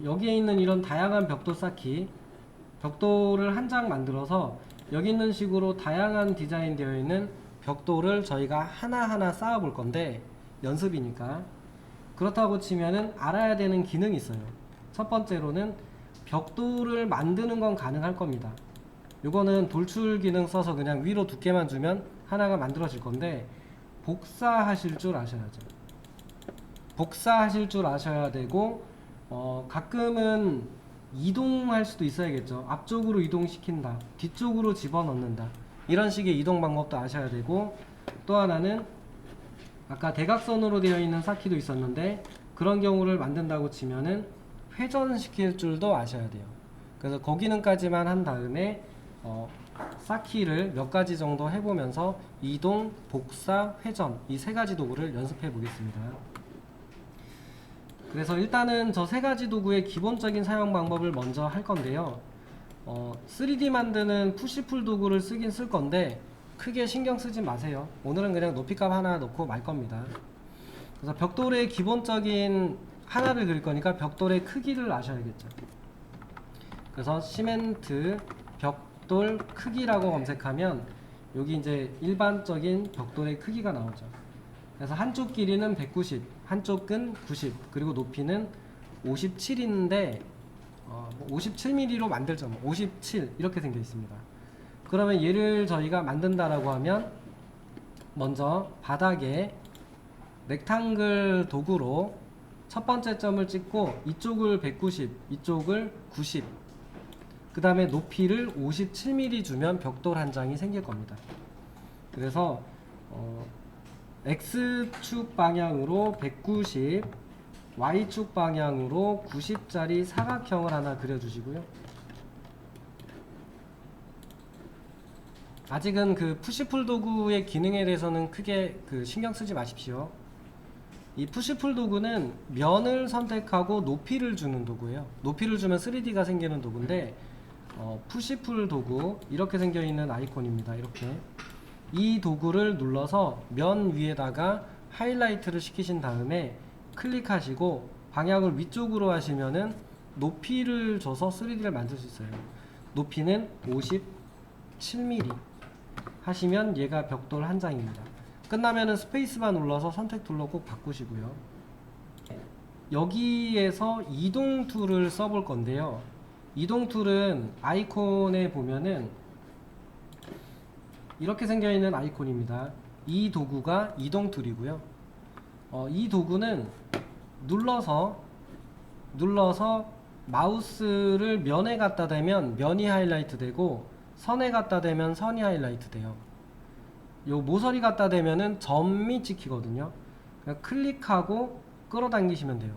여기에 있는 이런 다양한 벽돌 쌓기, 벽돌을 한 장 만들어서 여기 있는 식으로 다양한 디자인 되어 있는 벽돌을 저희가 하나하나 쌓아 볼 건데, 연습이니까. 그렇다고 치면은 알아야 되는 기능이 있어요. 첫 번째로는 벽돌을 만드는 건 가능할 겁니다. 요거는 돌출 기능 써서 그냥 위로 두께만 주면 하나가 만들어질 건데, 복사하실 줄 아셔야죠. 복사하실 줄 아셔야 되고, 가끔은 이동할 수도 있어야겠죠. 앞쪽으로 이동시킨다, 뒤쪽으로 집어넣는다, 이런 식의 이동 방법도 아셔야 되고, 또 하나는 아까 대각선으로 되어 있는 쌓기도 있었는데, 그런 경우를 만든다고 치면은 회전시킬 줄도 아셔야 돼요. 그래서 그 기능까지만 한 다음에 쌓기를 몇 가지 정도 해보면서 이동, 복사, 회전, 이 세 가지 도구를 연습해 보겠습니다. 그래서 일단은 저 세 가지 도구의 기본적인 사용 방법을 먼저 할 건데요. 3D 만드는 푸시풀 도구를 쓰긴 쓸 건데 크게 신경 쓰지 마세요. 오늘은 그냥 높이값 하나 넣고 말 겁니다. 그래서 벽돌의 기본적인 하나를 그릴 거니까 벽돌의 크기를 아셔야겠죠. 그래서 시멘트 벽돌 크기라고 검색하면 여기 이제 일반적인 벽돌의 크기가 나오죠. 그래서 한쪽 길이는 190, 한쪽은 90, 그리고 높이는 57인데 57mm로 만들죠. 57 이렇게 생겨 있습니다. 그러면 얘를 저희가 만든다라고 하면 먼저 바닥에 렉탱글 도구로 첫 번째 점을 찍고 이쪽을 190, 이쪽을 90, 그 다음에 높이를 57mm 주면 벽돌 한 장이 생길 겁니다. 그래서 X축 방향으로 190, Y축 방향으로 90짜리 사각형을 하나 그려주시고요. 아직은 그 푸시풀 도구의 기능에 대해서는 크게 신경 쓰지 마십시오. 이 푸시풀 도구는 면을 선택하고 높이를 주는 도구예요. 높이를 주면 3D가 생기는 도구인데, 푸시풀 도구 이렇게 생겨 있는 아이콘입니다. 이렇게 이 도구를 눌러서 면 위에다가 하이라이트를 시키신 다음에 클릭하시고 방향을 위쪽으로 하시면은 높이를 줘서 3D를 만들 수 있어요. 높이는 57mm 하시면 얘가 벽돌 한 장입니다. 끝나면은 스페이스바 눌러서 선택 툴로 꼭 바꾸시고요. 여기에서 이동 툴을 써볼 건데요. 이동 툴은 아이콘에 보면은 이렇게 생겨있는 아이콘입니다. 이 도구가 이동 툴이고요. 이 도구는 눌러서 마우스를 면에 갖다 대면 면이 하이라이트 되고, 선에 갖다 대면 선이 하이라이트 돼요. 요 모서리 갖다 대면은 점이 찍히거든요. 그냥 클릭하고 끌어당기시면 돼요.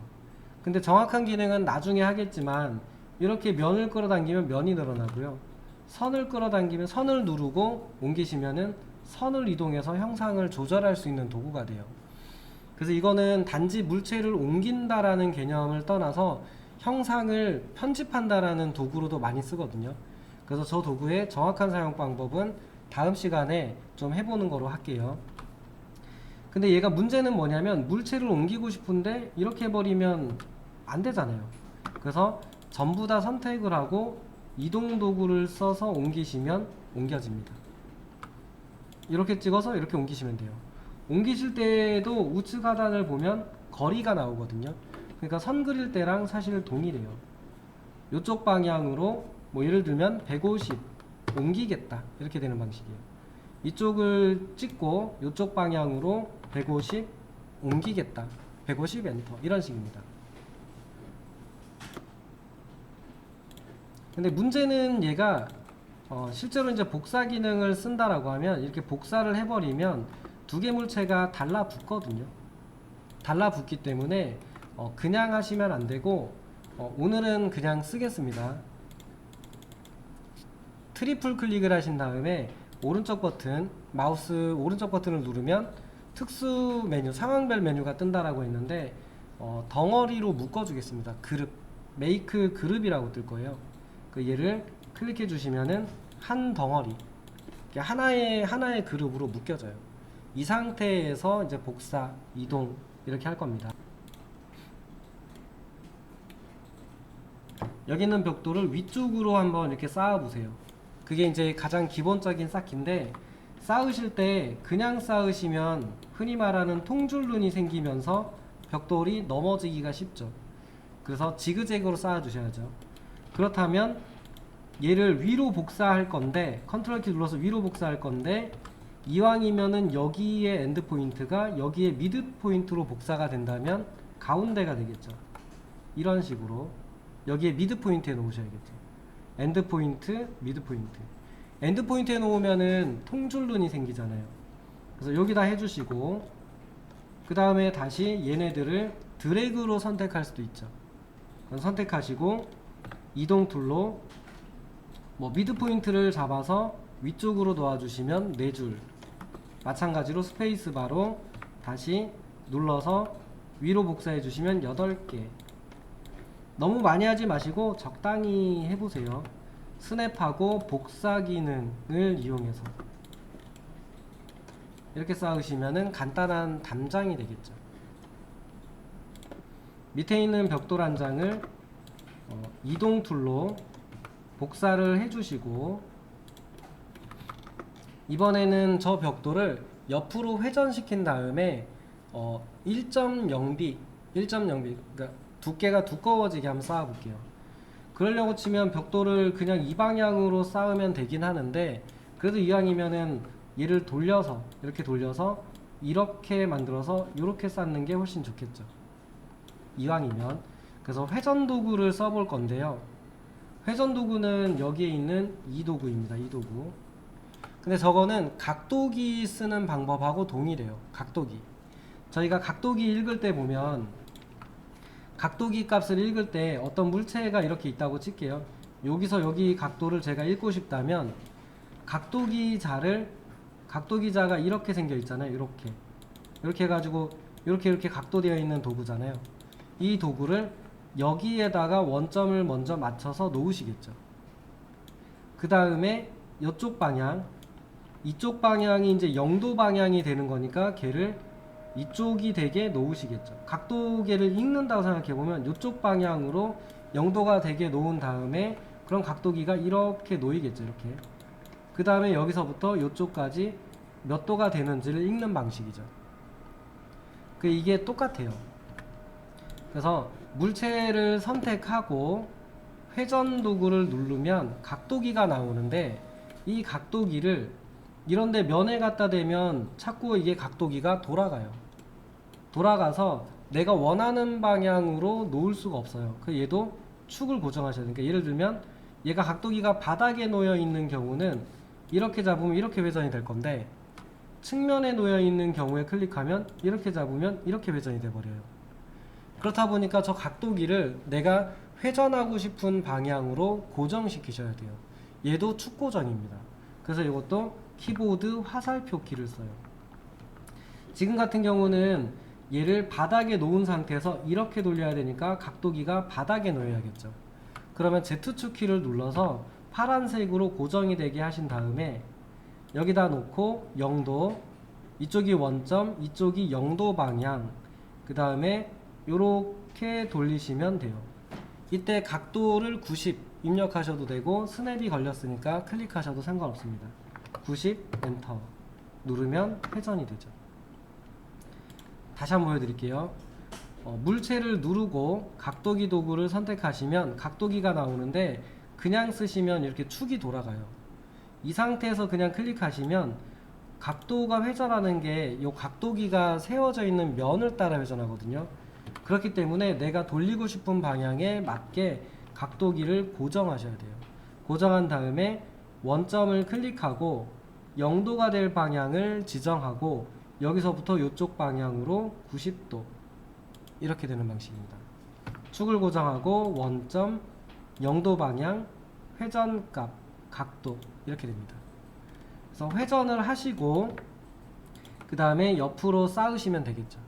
근데 정확한 기능은 나중에 하겠지만, 이렇게 면을 끌어당기면 면이 늘어나고요, 선을 끌어당기면 선을 누르고 옮기시면은 선을 이동해서 형상을 조절할 수 있는 도구가 돼요. 그래서 이거는 단지 물체를 옮긴다라는 개념을 떠나서 형상을 편집한다라는 도구로도 많이 쓰거든요. 그래서 저 도구의 정확한 사용 방법은 다음 시간에 좀 해보는 거로 할게요. 근데 얘가 문제는 뭐냐면, 물체를 옮기고 싶은데 이렇게 해버리면 안 되잖아요. 그래서 전부 다 선택을 하고 이동 도구를 써서 옮기시면 옮겨집니다. 이렇게 찍어서 이렇게 옮기시면 돼요. 옮기실 때도 우측 하단을 보면 거리가 나오거든요. 그러니까 선 그릴 때랑 사실 동일해요. 이쪽 방향으로 뭐 예를 들면 150 옮기겠다 이렇게 되는 방식이에요. 이쪽을 찍고 이쪽 방향으로 150 옮기겠다, 150 엔터, 이런 식입니다. 근데 문제는 얘가 실제로 이제 복사 기능을 쓴다라고 하면 이렇게 복사를 해버리면 두 개 물체가 달라붙거든요. 달라붙기 때문에 그냥 하시면 안 되고, 오늘은 그냥 쓰겠습니다. 트리플 클릭을 하신 다음에 오른쪽 버튼, 마우스 오른쪽 버튼을 누르면 특수 메뉴, 상황별 메뉴가 뜬다라고 했는데, 덩어리로 묶어 주겠습니다. 그룹, 메이크 그룹이라고 뜰 거예요. 얘를 클릭해 주시면은 한 덩어리, 하나의 그룹으로 묶여져요. 이 상태에서 이제 복사, 이동 이렇게 할 겁니다. 여기 있는 벽돌을 위쪽으로 한번 이렇게 쌓아 보세요. 그게 이제 가장 기본적인 쌓기인데, 쌓으실 때 그냥 쌓으시면 흔히 말하는 통줄눈이 생기면서 벽돌이 넘어지기가 쉽죠. 그래서 지그재그로 쌓아 주셔야죠. 그렇다면 얘를 위로 복사할 건데, 컨트롤 키 눌러서 위로 복사할 건데, 이왕이면은 여기에 엔드 포인트가 여기에 미드 포인트로 복사가 된다면 가운데가 되겠죠. 이런 식으로 여기에 미드 포인트에 놓으셔야겠죠. 엔드 포인트, 미드 포인트. 엔드 포인트에 놓으면은 통줄눈이 생기잖아요. 그래서 여기다 해주시고, 그 다음에 다시 얘네들을 드래그로 선택할 수도 있죠. 선택하시고 이동 툴로 뭐 미드 포인트를 잡아서 위쪽으로 놓아주시면 4줄, 마찬가지로 스페이스 바로 다시 눌러서 위로 복사해 주시면 8개. 너무 많이 하지 마시고 적당히 해보세요. 스냅하고 복사 기능을 이용해서 이렇게 쌓으시면은 간단한 담장이 되겠죠. 밑에 있는 벽돌 한 장을 이동 툴로 복사를 해주시고, 이번에는 저 벽돌을 옆으로 회전시킨 다음에 1.0B 그러니까 두께가 두꺼워지게 한번 쌓아 볼게요. 그러려고 치면 벽돌을 그냥 이 방향으로 쌓으면 되긴 하는데, 그래도 이왕이면은 얘를 돌려서 이렇게 돌려서 이렇게 만들어서 이렇게 쌓는 게 훨씬 좋겠죠. 이왕이면. 그래서 회전 도구를 써볼 건데요. 회전 도구는 여기에 있는 이 도구입니다. 이 도구. 근데 저거는 각도기 쓰는 방법하고 동일해요. 각도기. 저희가 각도기 읽을 때 보면, 각도기 값을 읽을 때 어떤 물체가 이렇게 있다고 칠게요. 여기서 여기 각도를 제가 읽고 싶다면, 각도기자가 이렇게 생겨 있잖아요. 이렇게 해가지고 이렇게 각도되어 있는 도구잖아요. 이 도구를 여기에다가 원점을 먼저 맞춰서 놓으시겠죠. 그 다음에 이쪽 방향, 이쪽 방향이 이제 0도 방향이 되는 거니까 걔를 이쪽이 되게 놓으시겠죠. 각도계를 읽는다고 생각해보면 이쪽 방향으로 0도가 되게 놓은 다음에 그럼 각도기가 이렇게 놓이겠죠. 이렇게. 그 다음에 여기서부터 이쪽까지 몇 도가 되는지를 읽는 방식이죠. 이게 똑같아요. 그래서 물체를 선택하고 회전 도구를 누르면 각도기가 나오는데, 이 각도기를 이런데 면에 갖다 대면 자꾸 이게 각도기가 돌아가서 내가 원하는 방향으로 놓을 수가 없어요. 얘도 축을 고정하셔야 돼요. 그러니까 예를 들면 얘가 각도기가 바닥에 놓여 있는 경우는 이렇게 잡으면 이렇게 회전이 될 건데, 측면에 놓여 있는 경우에 클릭하면 이렇게 잡으면 이렇게 회전이 돼 버려요. 그렇다 보니까 저 각도기를 내가 회전하고 싶은 방향으로 고정시키셔야 돼요. 얘도 축 고정입니다. 그래서 이것도 키보드 화살표 키를 써요. 지금 같은 경우는 얘를 바닥에 놓은 상태에서 이렇게 돌려야 되니까 각도기가 바닥에 놓여야겠죠. 그러면 Z축 키를 눌러서 파란색으로 고정이 되게 하신 다음에 여기다 놓고 0도, 이쪽이 원점, 이쪽이 0도 방향, 그 다음에 요렇게 돌리시면 돼요. 이때 각도를 90 입력하셔도 되고, 스냅이 걸렸으니까 클릭하셔도 상관없습니다. 90 엔터 누르면 회전이 되죠. 다시 한번 보여드릴게요. 물체를 누르고 각도기 도구를 선택하시면 각도기가 나오는데, 그냥 쓰시면 이렇게 축이 돌아가요. 이 상태에서 그냥 클릭하시면 각도가 회전하는 게 이 각도기가 세워져 있는 면을 따라 회전하거든요. 그렇기 때문에 내가 돌리고 싶은 방향에 맞게 각도기를 고정하셔야 돼요. 고정한 다음에 원점을 클릭하고 0도가 될 방향을 지정하고, 여기서부터 이쪽 방향으로 90도 이렇게 되는 방식입니다. 축을 고정하고 원점, 0도 방향, 회전값, 각도 이렇게 됩니다. 그래서 회전을 하시고 그 다음에 옆으로 쌓으시면 되겠죠.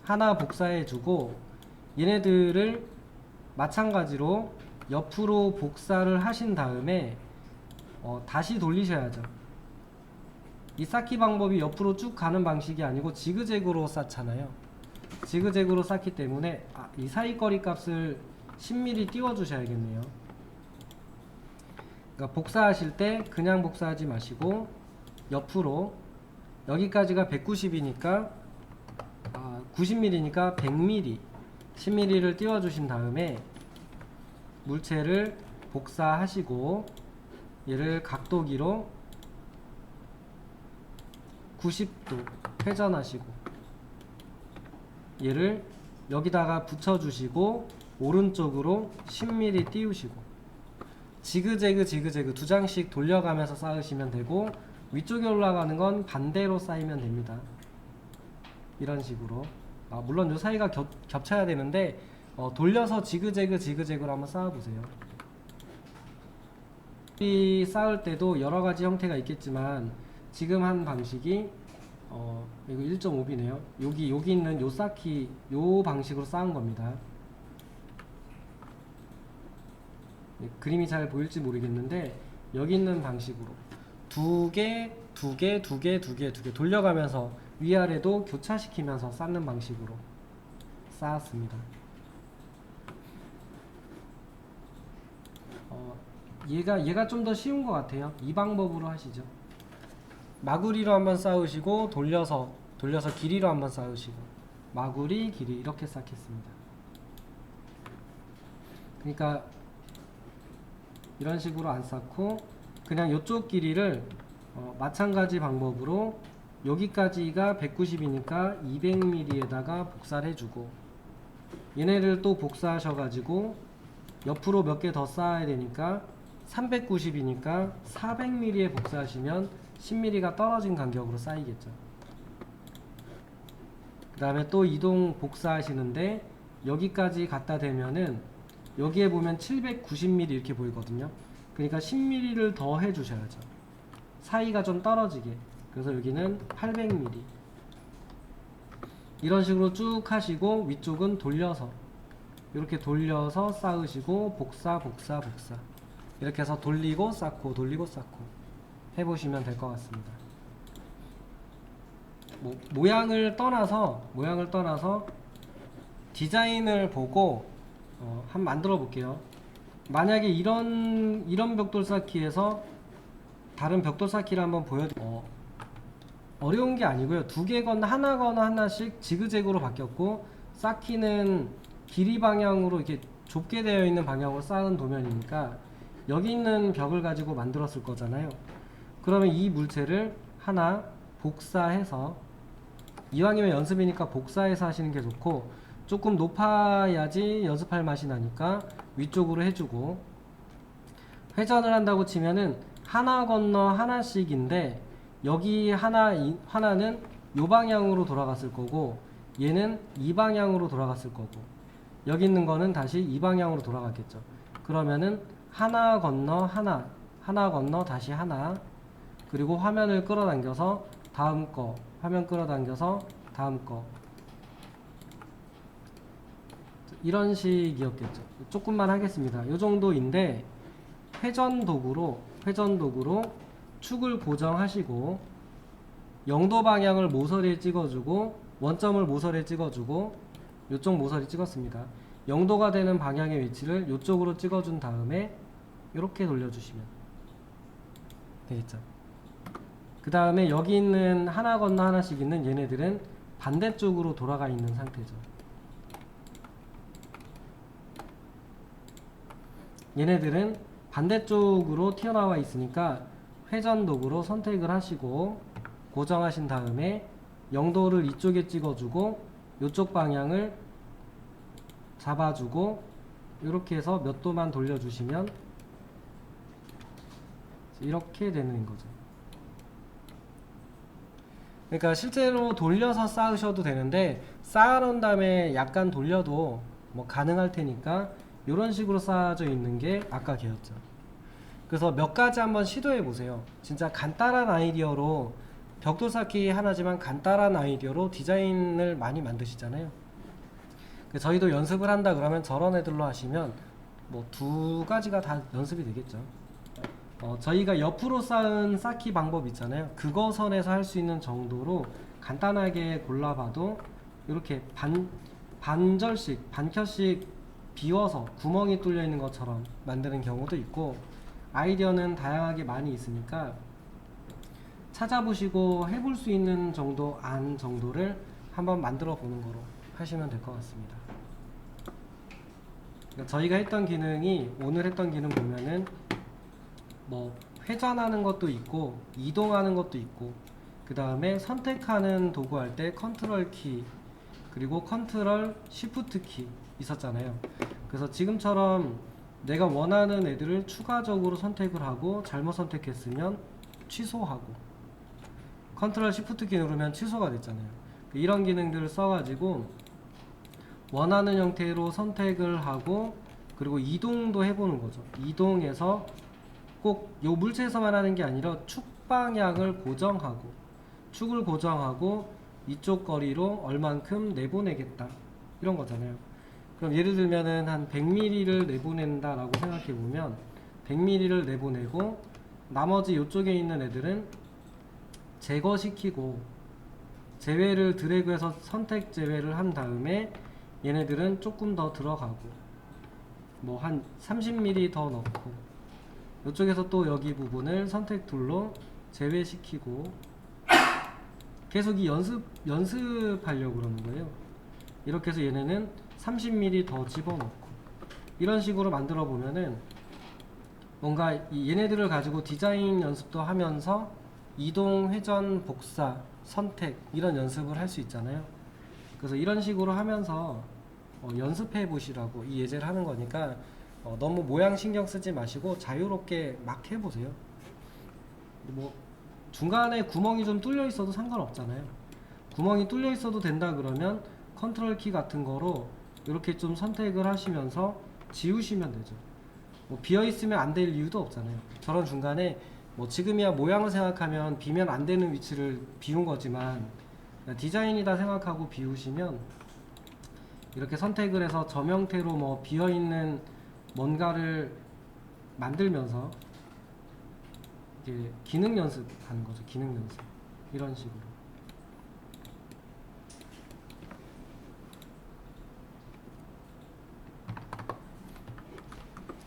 하나 복사해주고 얘네들을 마찬가지로 옆으로 복사를 하신 다음에 다시 돌리셔야죠. 이 쌓기 방법이 옆으로 쭉 가는 방식이 아니고 지그재그로 쌓잖아요. 지그재그로 쌓기 때문에 이 사이거리 값을 10mm 띄워 주셔야겠네요. 그러니까 복사하실 때 그냥 복사하지 마시고 옆으로, 여기까지가 190이니까 90mm니까 100mm 10mm를 띄워 주신 다음에 물체를 복사하시고 얘를 각도기로 90도 회전하시고 얘를 여기다가 붙여주시고 오른쪽으로 10mm 띄우시고 지그재그 두 장씩 돌려가면서 쌓으시면 되고, 위쪽에 올라가는 건 반대로 쌓이면 됩니다. 이런 식으로. 물론 요 사이가 겹쳐야 되는데 돌려서 지그재그로 한번 쌓아보세요. 이 쌓을 때도 여러가지 형태가 있겠지만 지금 한 방식이 이거 1.5B네요 여기 있는 요 쌓기 요 방식으로 쌓은 겁니다. 그림이 잘 보일지 모르겠는데 여기 있는 방식으로 두 개 돌려가면서 위아래도 교차시키면서 쌓는 방식으로 쌓았습니다. 얘가 좀 더 쉬운 것 같아요. 이 방법으로 하시죠. 마구리로 한번 쌓으시고 돌려서 길이로 한번 쌓으시고 마구리 길이 이렇게 쌓겠습니다. 그러니까 이런 식으로 안 쌓고 그냥 이쪽 길이를 마찬가지 방법으로 여기까지가 190이니까 200mm에다가 복사를 해주고 얘네를 또 복사하셔가지고 옆으로 몇 개 더 쌓아야 되니까 390이니까 400mm에 복사하시면 10mm가 떨어진 간격으로 쌓이겠죠. 그 다음에 또 이동 복사하시는데 여기까지 갖다 대면은 여기에 보면 790mm 이렇게 보이거든요. 그러니까 10mm를 더 해주셔야죠. 사이가 좀 떨어지게. 그래서 여기는 800mm. 이런 식으로 쭉 하시고 위쪽은 돌려서 이렇게 돌려서 쌓으시고 복사 이렇게 해서 돌리고 쌓고 해보시면 될 것 같습니다. 모양을 떠나서 디자인을 보고 한번 만들어 볼게요. 만약에 이런 벽돌 쌓기에서 다른 벽돌 쌓기를 한번 보여드릴게요. 어려운 게 아니고요. 두 개거나 하나씩 지그재그로 바뀌었고 쌓기는 길이 방향으로 이렇게 좁게 되어 있는 방향으로 쌓은 도면이니까 여기 있는 벽을 가지고 만들었을 거잖아요. 그러면 이 물체를 하나 복사해서, 이왕이면 연습이니까 복사해서 하시는 게 좋고 조금 높아야지 연습할 맛이 나니까 위쪽으로 해주고, 회전을 한다고 치면은 하나 건너 하나씩인데 여기 하나는 요 방향으로 돌아갔을 거고 얘는 이 방향으로 돌아갔을 거고 여기 있는 거는 다시 이 방향으로 돌아갔겠죠. 그러면은 하나 건너 다시 하나, 그리고 화면을 끌어당겨서 다음 거, 화면 끌어당겨서 다음 거, 이런 식이었겠죠. 조금만 하겠습니다. 요 정도인데 회전 도구로 축을 고정하시고 0도 방향을 모서리에 찍어주고 원점을 모서리에 찍어주고 요쪽 모서리 찍었습니다. 0도가 되는 방향의 위치를 요쪽으로 찍어준 다음에 이렇게 돌려주시면 되겠죠. 그 다음에 여기 있는 하나 건너 하나씩 있는 얘네들은 반대쪽으로 돌아가 있는 상태죠. 얘네들은 반대쪽으로 튀어나와 있으니까 회전 도구로 선택을 하시고 고정하신 다음에 0도를 이쪽에 찍어주고 이쪽 방향을 잡아주고 이렇게 해서 몇 도만 돌려주시면 이렇게 되는 거죠. 그러니까 실제로 돌려서 쌓으셔도 되는데 쌓아놓은 다음에 약간 돌려도 뭐 가능할 테니까 이런 식으로 쌓아져 있는 게 아까 걔였죠. 그래서 몇 가지 한번 시도해 보세요. 진짜 간단한 아이디어로, 벽돌 쌓기 하나지만 간단한 아이디어로 디자인을 많이 만드시잖아요. 저희도 연습을 한다 그러면 저런 애들로 하시면 뭐 두 가지가 다 연습이 되겠죠. 저희가 옆으로 쌓은 쌓기 방법 있잖아요. 그거 선에서 할 수 있는 정도로 간단하게 골라봐도 이렇게 반절씩 반켜씩 비워서 구멍이 뚫려 있는 것처럼 만드는 경우도 있고, 아이디어는 다양하게 많이 있으니까 찾아보시고 해볼 수 있는 정도 안 정도를 한번 만들어 보는 거로 하시면 될 것 같습니다. 그러니까 저희가 했던 기능이, 오늘 했던 기능 보면은 뭐 회전하는 것도 있고 이동하는 것도 있고, 그 다음에 선택하는 도구 할 때 컨트롤 키 그리고 컨트롤 시프트 키 있었잖아요. 그래서 지금처럼 내가 원하는 애들을 추가적으로 선택을 하고 잘못 선택했으면 취소하고, 컨트롤 시프트 키 누르면 취소가 됐잖아요. 이런 기능들을 써가지고 원하는 형태로 선택을 하고, 그리고 이동도 해보는 거죠. 이동해서 꼭 요 물체에서만 하는 게 아니라 축 방향을 고정하고, 축을 고정하고 이쪽 거리로 얼만큼 내보내겠다, 이런 거잖아요. 그럼 예를 들면은 한 100mm를 내보낸다 라고 생각해 보면 100mm를 내보내고, 나머지 이쪽에 있는 애들은 제거시키고 제외를 드래그해서 선택 제외를 한 다음에 얘네들은 조금 더 들어가고, 뭐 한 30mm 더 넣고, 이쪽에서 또 여기 부분을 선택 툴로 제외시키고, 계속 이 연습하려고 그러는 거예요. 이렇게 해서 얘네는 30mm 더 집어넣고, 이런 식으로 만들어 보면은 뭔가 이 얘네들을 가지고 디자인 연습도 하면서 이동, 회전, 복사, 선택 이런 연습을 할 수 있잖아요. 그래서 이런 식으로 하면서 연습해 보시라고 이 예제를 하는 거니까, 너무 모양 신경 쓰지 마시고 자유롭게 막 해보세요. 뭐 중간에 구멍이 좀 뚫려 있어도 상관없잖아요. 구멍이 뚫려 있어도 된다 그러면 컨트롤 키 같은 거로 이렇게 좀 선택을 하시면서 지우시면 되죠. 뭐 비어 있으면 안 될 이유도 없잖아요. 저런 중간에 뭐 지금이야 모양을 생각하면 비면 안 되는 위치를 비운 거지만, 디자인이다 생각하고 비우시면 이렇게 선택을 해서 점 형태로 뭐 비어 있는 뭔가를 만들면서 이게 기능 연습하는 거죠. 기능 연습. 이런 식으로.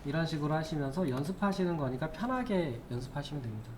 이런 식으로 하시면서 연습하시는 거니까 편하게 연습하시면 됩니다.